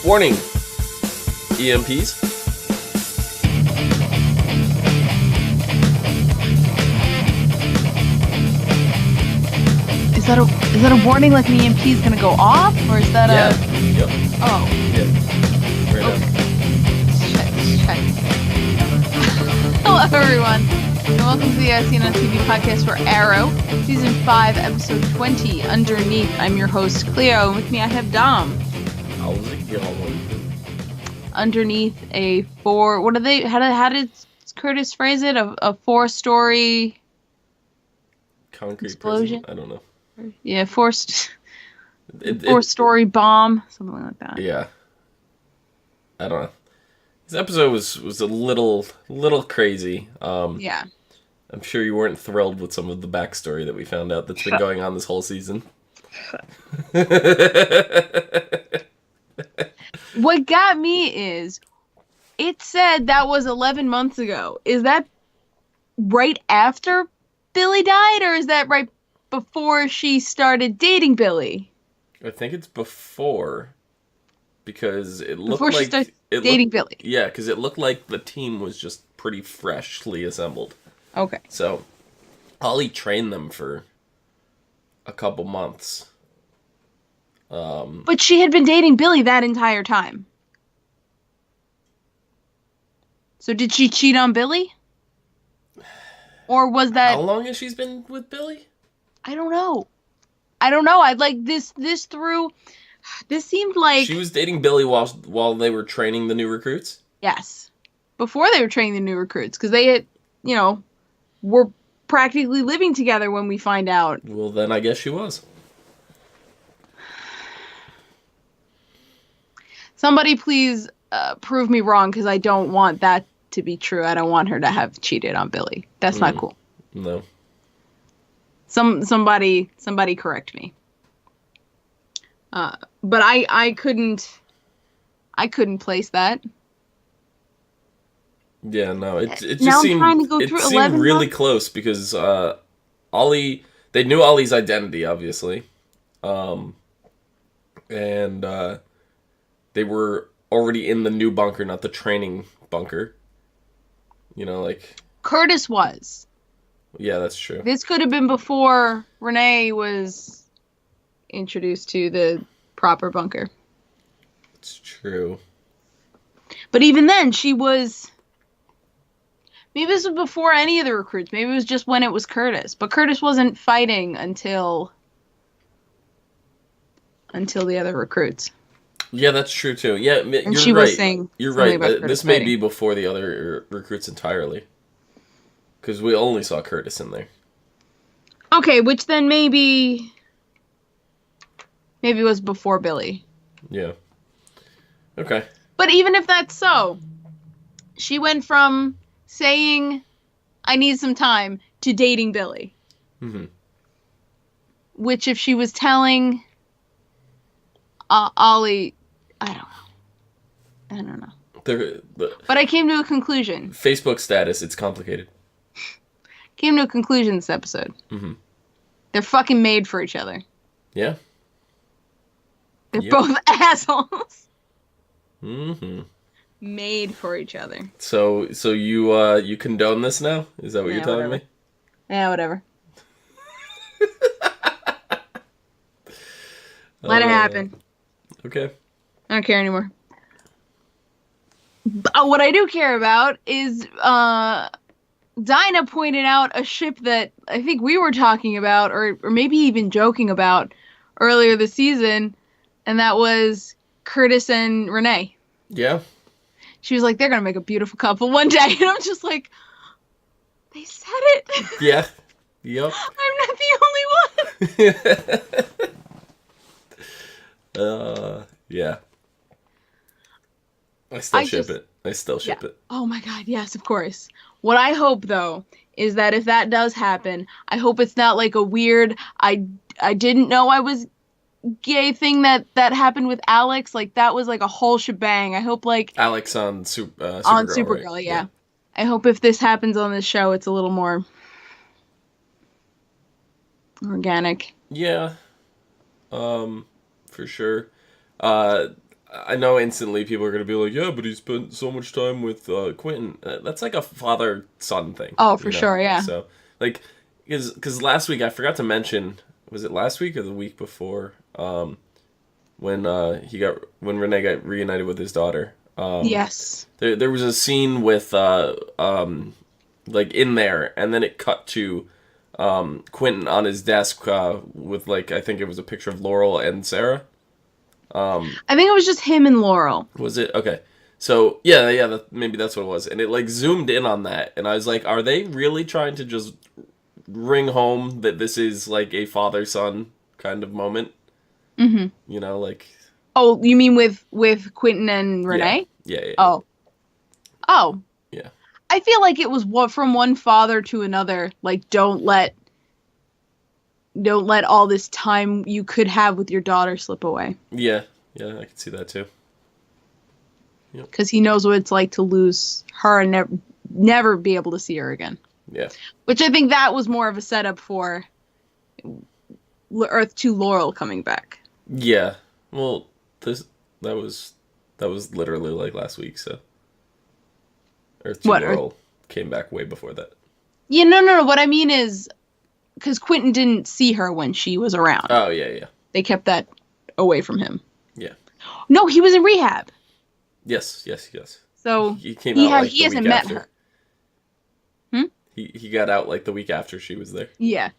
Warning, EMPs. Is that a warning like an EMP is gonna go off, or is that Yep. Oh. Yeah. Right Okay. Check. Hello, everyone, and welcome to the Seen on TV podcast for Arrow, Season 5, Episode 20, Underneath. I'm your host, Clio, and with me I have Dom. How's it going? Underneath a how did Curtis phrase it? A four-story... Concrete explosion? prison? I don't know. Yeah, four-story bomb, something like that. Yeah. I don't know. This episode was a little crazy. Yeah. I'm sure you weren't thrilled with some of the backstory that we found out that's been going on this whole season. What got me is, it said that was 11 months ago. Is that right after Billy died, or is that right before she started dating Billy? I think it's before, because it looked Before like... she started dating Billy. Yeah, because it looked like the team was just pretty freshly assembled. Okay. So, Ollie trained them for a couple months. But she had been dating Billy that entire time. So did she cheat on Billy? Or was that... How long has she been with Billy? I don't know. I'd like this through... This seemed like... She was dating Billy while they were training the new recruits? Yes. Before they were training the new recruits. Because they had, were practically living together when we find out. Well, then I guess she was. Somebody please prove me wrong, because I don't want that to be true. I don't want her to have cheated on Billy. That's not cool. No. Somebody correct me. But I couldn't place that. Yeah, no. It just now seemed... I'm trying to go it through seemed 11 really months. close, because Ollie... They knew Ollie's identity, obviously. And they were already in the new bunker, not the training bunker. Curtis was. Yeah, that's true. This could have been before Renee was introduced to the proper bunker. It's true. But even then, she was... Maybe this was before any of the recruits. Maybe it was just when it was Curtis. But Curtis wasn't fighting until the other recruits. Yeah, that's true, too. Yeah, And you're she right. was saying You're something right. about Curtis This may fighting. be before the other recruits entirely. Because we only saw Curtis in there. Okay, which then maybe was before Billy. Yeah. Okay. But even if that's so, she went from saying, I need some time, to dating Billy. Mm-hmm. Which, if she was telling Ollie, I don't know. But I came to a conclusion. Facebook status, it's complicated. Came to a conclusion this episode. Mm-hmm. They're fucking made for each other. Yeah. They're both assholes. Mm-hmm. Made for each other. So you condone this now? Is that what you're telling whatever. me? Yeah, whatever. Let it happen. Okay. I don't care anymore. What I do care about is Dinah pointed out a ship that I think we were talking about, or maybe even joking about earlier this season, and that was Curtis and Renee. Yeah. She was like, they're going to make a beautiful couple one day. And I'm just like, they said it. Yeah. Yep. I'm not the only one. Yeah. I still ship it. Oh my God, yes, of course. What I hope, though, is that if that does happen, I hope it's not like a weird, I didn't know I was gay thing that happened with Alex. Like, that was like a whole shebang. I hope, like... Alex on Supergirl, on Supergirl, right? yeah. I hope if this happens on this show, it's a little more organic. Yeah. For sure. I know instantly people are going to be like, yeah, but he spent so much time with Quentin. That's like a father-son thing, Oh, for sure, yeah. So, like, because last week I forgot to mention, was it last week or the week before, when Renee got reunited with his daughter. Yes. There was a scene with like in there, and then it cut to Quentin on his desk with like I think it was a picture of Laurel and Sarah. I think it was just him and Laurel. Was it okay? So yeah, maybe that's what it was, and it like zoomed in on that, and I was like, are they really trying to just ring home that this is like a father-son kind of moment? Mm-hmm. You know, like Oh, you mean with Quentin and Renee? yeah. Oh. Oh. Yeah. I feel like it was from one father to another. Like, don't let all this time you could have with your daughter slip away. Yeah, I can see that too. Because he knows what it's like to lose her and never be able to see her again. Yeah. Which I think that was more of a setup for Earth 2 Laurel coming back. Yeah. Well, that was literally like last week, so Earth 2 Laurel came back way before that. Yeah, no. What I mean is, because Quentin didn't see her when she was around. Oh, yeah. They kept that away from him. Yeah. No, he was in rehab. Yes. So he came out like he the hasn't week met after. her. He got out like the week after she was there. Yeah.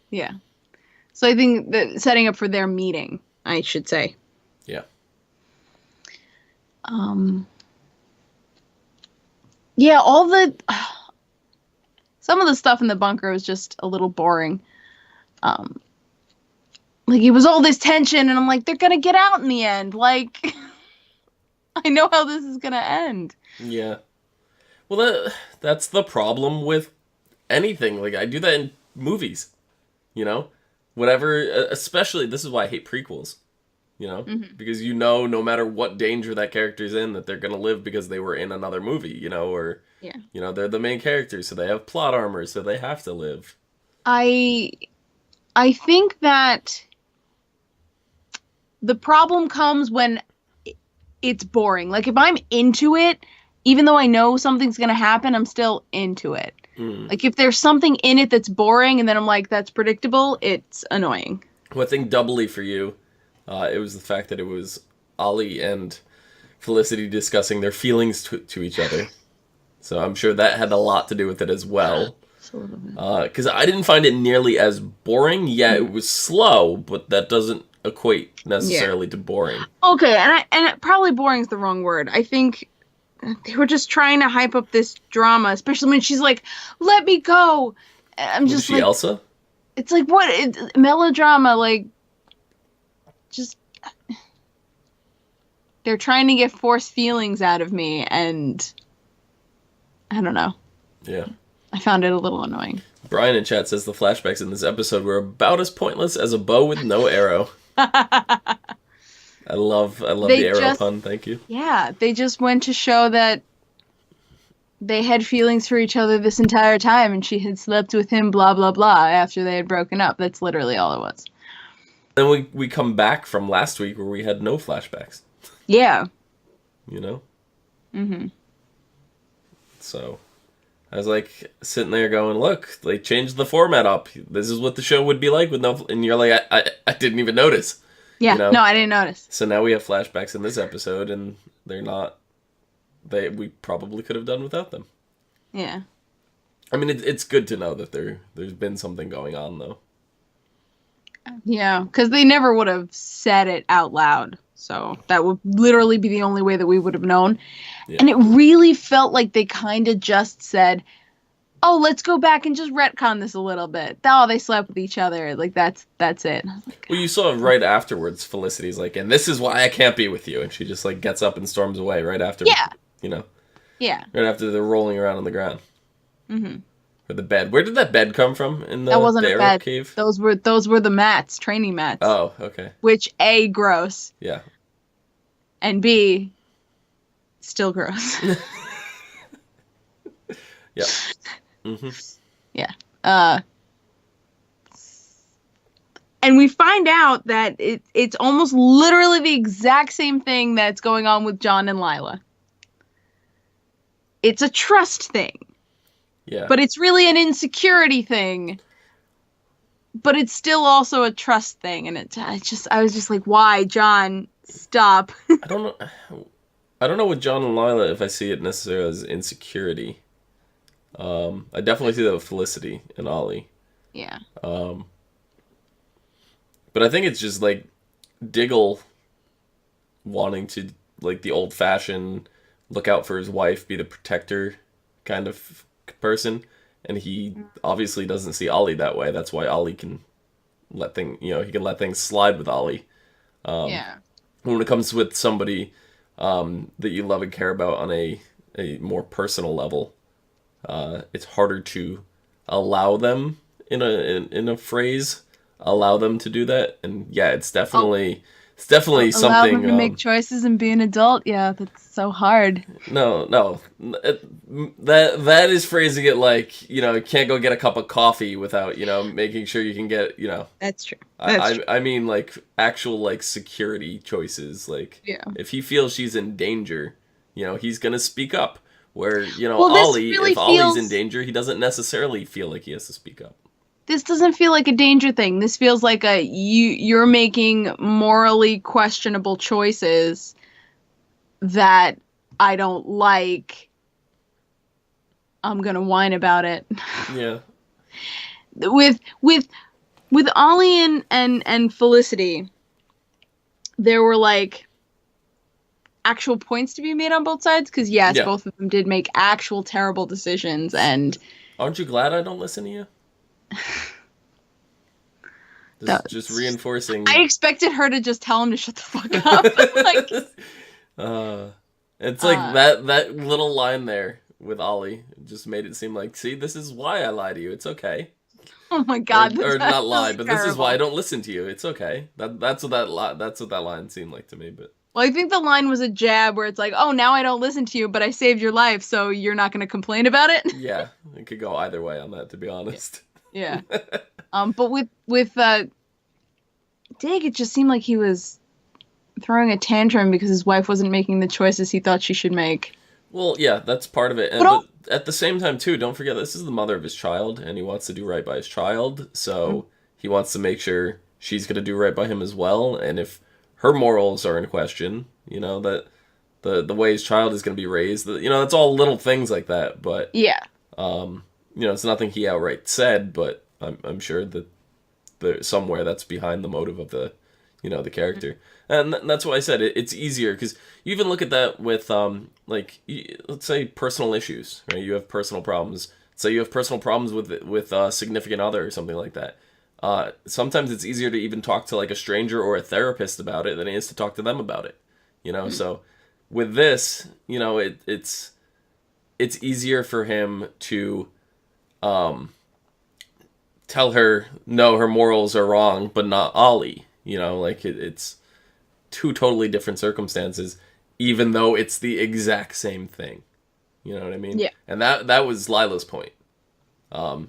So I think that setting up for their meeting, I should say. Yeah. Yeah, some of the stuff in the bunker was just a little boring. Like it was all this tension, and I'm like, they're gonna get out in the end. Like, I know how this is gonna end. Yeah. Well, that's the problem with anything. Like I do that in movies, you know, whatever. Especially this is why I hate prequels. You know, because no matter what danger that character's in, that they're gonna live because they were in another movie. You know, or they're the main characters, so they have plot armor, so they have to live. I think that the problem comes when it's boring. Like if I'm into it, even though I know something's gonna happen, I'm still into it. Like if there's something in it that's boring, and then I'm like, that's predictable, it's annoying. Well, I think doubly for you. It was the fact that it was Ollie and Felicity discussing their feelings to each other. So I'm sure that had a lot to do with it as well. Because I didn't find it nearly as boring. Yeah, it was slow, but that doesn't equate necessarily to boring. Okay, and probably boring is the wrong word. I think they were just trying to hype up this drama, especially when she's like, "Let me go." I'm just she Elsa? It's like what melodrama, like. Just they're trying to get forced feelings out of me, and I don't know. Yeah. I found it a little annoying. Brian in chat says the flashbacks in this episode were about as pointless as a bow with no arrow. I love the arrow pun, thank you. Yeah, they just went to show that they had feelings for each other this entire time, and she had slept with him, blah, blah, blah, after they had broken up. That's literally all it was. Then we come back from last week where we had no flashbacks. Yeah. You know? So, I was like, sitting there going, look, they changed the format up. This is what the show would be like with no... And you're like, I didn't even notice. Yeah, no, I didn't notice. So now we have flashbacks in this episode, and they're not... We probably could have done without them. Yeah. I mean, it's good to know that there's been something going on, though. Yeah, because they never would have said it out loud. So that would literally be the only way that we would have known. Yeah. And it really felt like they kind of just said, oh, let's go back and just retcon this a little bit. Oh, they slept with each other. Like, that's it. Like, well, you saw right afterwards, Felicity's like, and this is why I can't be with you. And she just, like, gets up and storms away right after, you know? Yeah. Right after they're rolling around on the ground. Or the bed. Where did that bed come from in the, that wasn't the a arrow bed. cave? Those were the mats, training mats. Oh, okay. Which A, gross. Yeah. And B, still gross. Yeah. Yeah. And we find out that it's almost literally the exact same thing that's going on with John and Lila. It's a trust thing. Yeah. But it's really an insecurity thing. But it's still also a trust thing. And I was just like, why, John? Stop. I don't know. I don't know with John and Lila if I see it necessarily as insecurity. I definitely see that with Felicity and Ollie. Yeah. But I think it's just like Diggle wanting to, like, the old-fashioned look out for his wife, be the protector kind of person, and he obviously doesn't see Ollie that way. That's why Ollie can he can let things slide with Ollie. Yeah. When it comes with somebody that you love and care about on a more personal level, it's harder to allow them in a phrase, allow them to do that. And yeah, it's definitely Allow something. them to make choices and be an adult. Yeah, that's so hard. No, that is phrasing it like, you can't go get a cup of coffee without, making sure you can get, That's true. I mean, like, actual, like, security choices. Like, Yeah. if he feels she's in danger, he's gonna speak up. Where, Well, this Ollie, really if Ollie's in feels- danger, he doesn't necessarily feel like he has to speak up. This doesn't feel like a danger thing. This feels like you're making morally questionable choices that I don't like. I'm gonna whine about it. Yeah. With Ollie and Felicity, there were like actual points to be made on both sides, because yes, Yeah. both of them did make actual terrible decisions, and Aren't you glad I don't listen to you? Just reinforcing. I expected her to just tell him to shut the fuck up. Like, it's like that little line there with Ollie just made it seem like, see, this is why I lie to you. It's okay. oh my god, Or that's not lie, really but this is why I terrible. don't listen to you. It's okay. That's what that line seemed like to me. But Well, I think the line was a jab where it's like, oh, now I don't listen to you, but I saved your life, so you're not going to complain about it. yeah, it could go either way on that, to be honest. Yeah. But with Dig, it just seemed like he was throwing a tantrum because his wife wasn't making the choices he thought she should make. Well, yeah, that's part of it. But at the same time, too, don't forget, this is the mother of his child, and he wants to do right by his child, so he wants to make sure she's going to do right by him as well, and if her morals are in question, that the way his child is going to be raised, that's all little things like that, but, Yeah. it's nothing he outright said, but I'm sure that somewhere that's behind the motive of the character. And that's why I said it's easier, because you even look at that with let's say personal issues, right? You have personal problems. Say you have personal problems with a significant other or something like that. Sometimes it's easier to even talk to like a stranger or a therapist about it than it is to talk to them about it. So with this, it's easier for him to tell her no, her morals are wrong, but not Ollie. It's two totally different circumstances, even though it's the exact same thing. You know what I mean? Yeah. And that was Lila's point.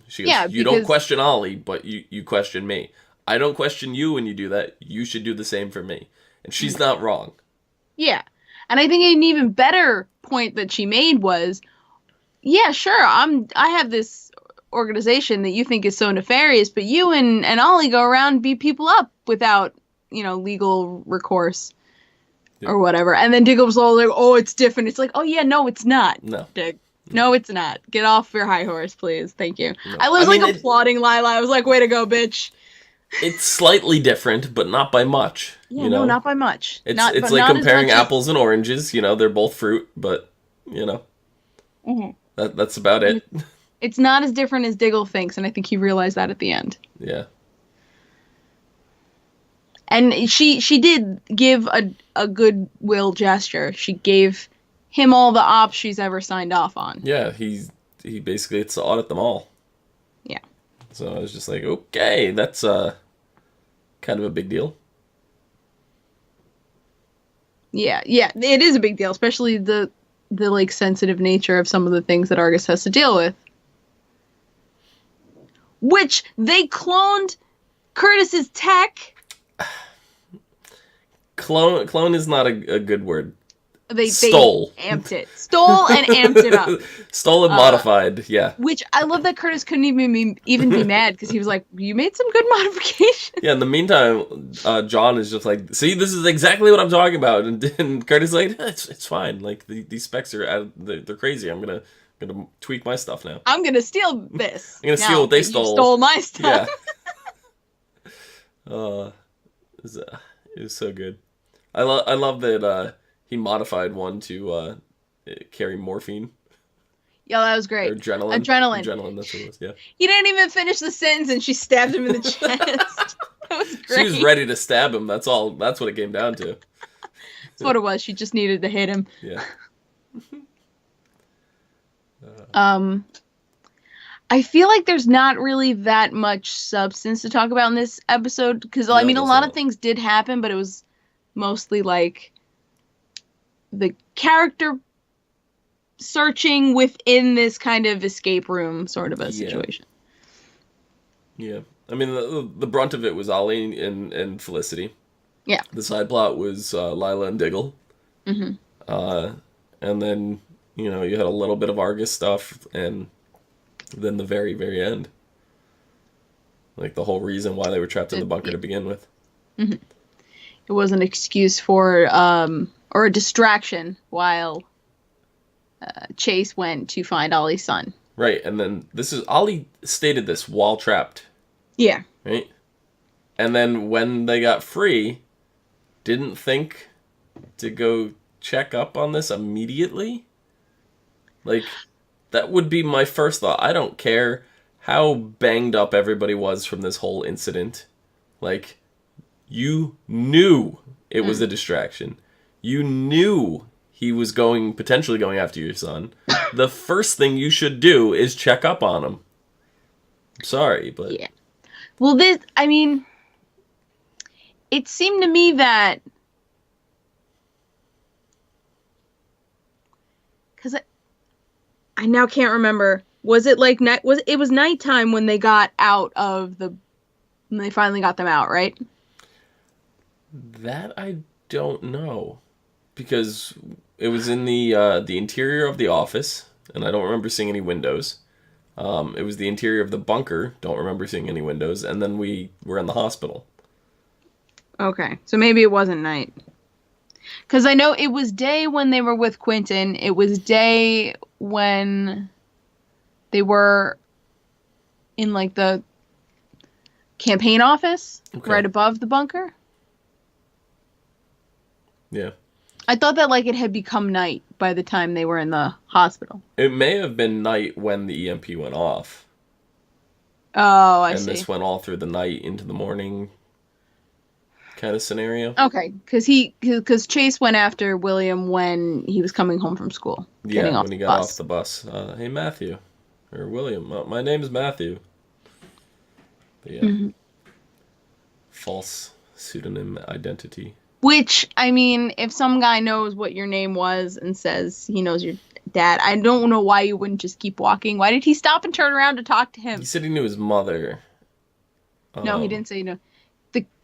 She goes, Yeah, you don't because- question Ollie, but you question me. I don't question you when you do that. You should do the same for me. And she's not wrong. Yeah. And I think an even better point that she made was, yeah, sure, I have this organization that you think is so nefarious, but you and Ollie go around and beat people up without, legal recourse or whatever. And then Diggle was all like, oh, it's different. It's like, oh yeah, no, it's not. No. Dig. No, it's not. Get off your high horse, please. Thank you. No. I was I mean, applauding Lila. I was like, way to go, bitch. It's slightly different, but not by much. Yeah, no, not by much. It's Not- it's but like not as comparing much as- apples and oranges. They're both fruit, but Mhm. that's about it. It's not as different as Diggle thinks, and I think he realized that at the end. Yeah. And she did give a goodwill gesture. She gave him all the ops she's ever signed off on. Yeah, he basically gets to audit them all. Yeah. So I was just like, okay, that's kind of a big deal. Yeah, it is a big deal, especially the like sensitive nature of some of the things that Argus has to deal with. Which they cloned Curtis's tech. Clone is not a good word. They Stole. amped it. Stole and amped it up. Stole and modified, yeah. Which I love that Curtis couldn't even be mad because he was like, "You made some good modifications." Yeah. In the meantime, John is just like, "See, this is exactly what I'm talking about," and Curtis is like, "It's fine. Like these specs are they're crazy. I'm gonna tweak my stuff now. I'm gonna steal this. I'm gonna steal what they stole. You stole my stuff." Yeah. It was so good. I love that he modified one to carry morphine. Yeah, that was great. Or adrenaline. Adrenaline, that's what it was, yeah. He didn't even finish the sentence and she stabbed him in the chest. That was great. She was ready to stab him, that's all. That's what it came down to. That's what it was. She just needed to hit him. Yeah. I feel like there's not really that much substance to talk about in this episode because, I mean, a lot of things did happen, but it was mostly like the character searching within this kind of escape room sort of a situation. Yeah. I mean, the brunt of it was Ollie and Felicity. Yeah. The side plot was Lila and Diggle. Mm-hmm. And then, you had a little bit of Argus stuff, and then the very, very end. Like, the whole reason why they were trapped in the bunker to begin with. Mm-hmm. It was an excuse for, or a distraction while Chase went to find Ollie's son. Right, and then Ollie stated this while trapped. Yeah. Right? And then when they got free, didn't think to go check up on this immediately? Like, that would be my first thought. I don't care how banged up everybody was from this whole incident. Like, you knew it was a distraction. You knew he was potentially going after your son. The first thing you should do is check up on him. I'm sorry, but... Yeah. Well, it seemed to me that... Because I now can't remember. Was it like night? It was nighttime when they got out of when they finally got them out, right? That I don't know, because it was in the interior of the office, and I don't remember seeing any windows. It was the interior of the bunker. Don't remember seeing any windows, and then we were in the hospital. Okay, so maybe it wasn't night. Because I know it was day when they were with Quentin. It was day when they were in, like, the campaign office right above the bunker. Yeah. I thought that, like, it had become night by the time they were in the hospital. It may have been night when the EMP went off. Oh, I see. And this went all through the night into the morning kind of scenario. Okay, because Chase went after William when he was coming home from school. Yeah, when he got off the bus. Hey, Matthew. Or William. My name's Matthew. But yeah. Mm-hmm. False pseudonym identity. Which, I mean, if some guy knows what your name was and says he knows your dad, I don't know why you wouldn't just keep walking. Why did he stop and turn around to talk to him? He said he knew his mother. No, he didn't say you know.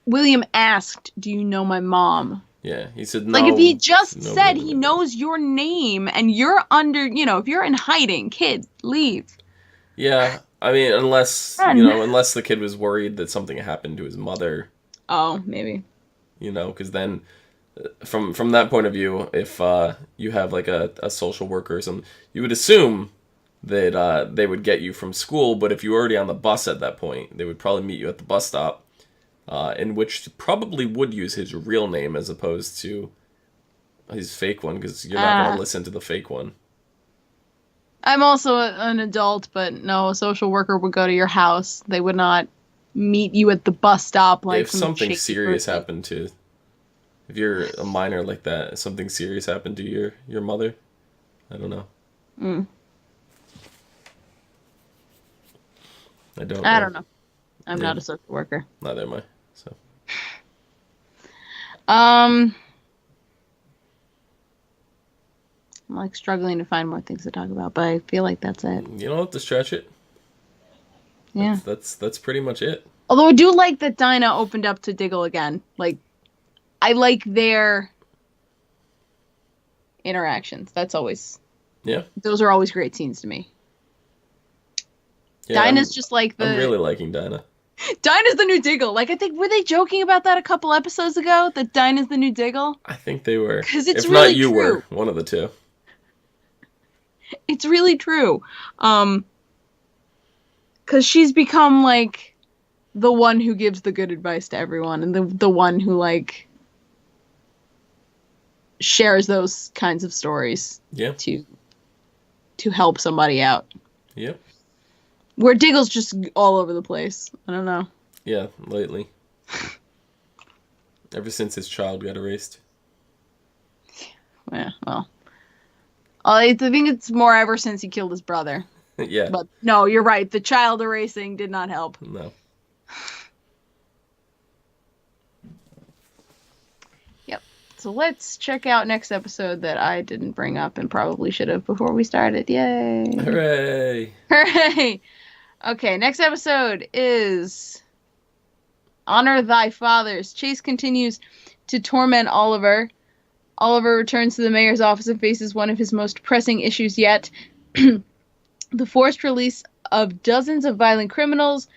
William asked, "Do you know my mom?" Yeah, he said no. Like, if he just said he knows your name and you're under, if you're in hiding, kid, leave. Yeah, I mean, unless the kid was worried that something happened to his mother. Oh, maybe. Because then, from that point of view, if you have, like, a social worker or something, you would assume that they would get you from school, but if you were already on the bus at that point, they would probably meet you at the bus stop. In which probably would use his real name as opposed to his fake one, because you're not going to listen to the fake one. I'm also an adult, but no, a social worker would go to your house. They would not meet you at the bus stop. Like, if something serious happened to... If you're a minor like that, if something serious happened to your mother, I don't know. I don't know. I'm not a social worker. Neither am I. So. I'm, like, struggling to find more things to talk about, but I feel like that's it. You don't have to stretch it. Yeah. That's pretty much it. Although I do like that Dinah opened up to Diggle again. Like, I like their interactions. Yeah. Those are always great scenes to me. Yeah, Dinah's just like I'm really liking Dinah. Dinah's the new Diggle. Like, I think, were they joking about that a couple episodes ago? That Dinah's the new Diggle? I think they were. Because it's If really not, you true. were. One of the two. It's really true. Because she's become, like, the one who gives the good advice to everyone. And the one who, like, shares those kinds of stories. Yeah. To help somebody out. Yep. Where Diggle's just all over the place. I don't know. Yeah, lately. Ever since his child got erased. Yeah, well. I think it's more ever since he killed his brother. Yeah. But no, you're right. The child erasing did not help. No. Yep. So let's check out next episode that I didn't bring up and probably should have before we started. Yay. Hooray. Hooray. Okay, next episode is Honor Thy Fathers. Chase continues to torment Oliver. Oliver returns to the mayor's office and faces one of his most pressing issues yet. The forced release of dozens of violent criminals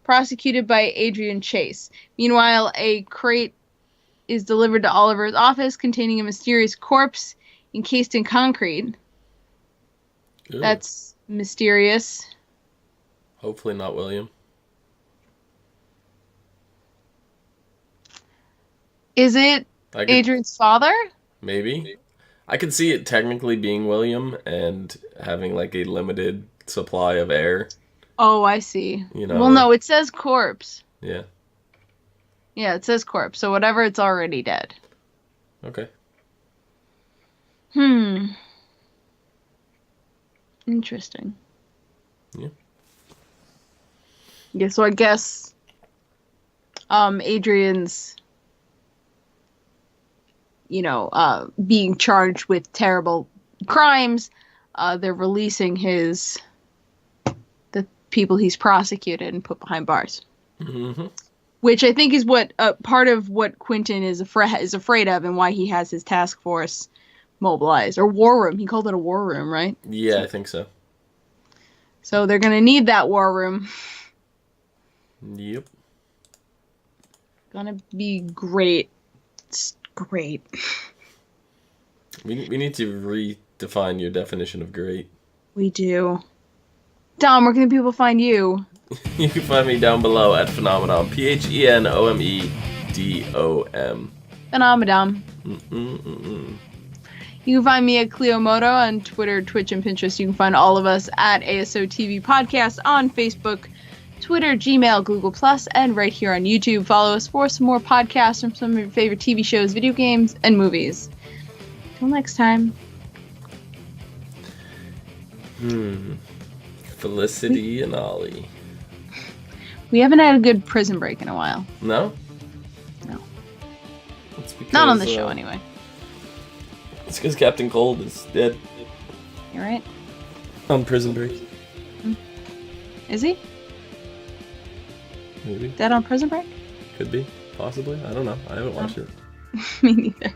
prosecuted by Adrian Chase. Meanwhile, a crate is delivered to Oliver's office containing a mysterious corpse encased in concrete. Ooh. That's mysterious. Hopefully not William. Is it Adrian's father? Maybe. I could see it technically being William and having like a limited supply of air. Oh, I see. You know. Well, no, it says corpse. Yeah. Yeah, it says corpse. So whatever, it's already dead. Okay. Interesting. Yeah. Yeah, so I guess Adrian's, being charged with terrible crimes. They're releasing the people he's prosecuted and put behind bars. Mm-hmm. Which I think is what part of what Quentin is afraid of and why he has his task force mobilized. Or war room. He called it a war room, right? Yeah, I think so. So they're going to need that war room. Yep. Gonna be great. It's great. We need to redefine your definition of great. We do. Dom, where can people find you? You can find me down below at Phenomenon. Phenomedom. Phenomenon. You can find me at Clio Moto on Twitter, Twitch, and Pinterest. You can find all of us at ASO TV Podcast on Facebook, Twitter, Gmail, Google+, and right here on YouTube. Follow us for some more podcasts from some of your favorite TV shows, video games, and movies. Till next time. Felicity and Ollie. We haven't had a good Prison Break in a while. No? No. It's because, not on the show, anyway. It's because Captain Cold is dead. You're right. On Prison Break. Is he? Maybe. Dead on Prison Break? Could be. Possibly. I don't know. I haven't watched it. Me neither.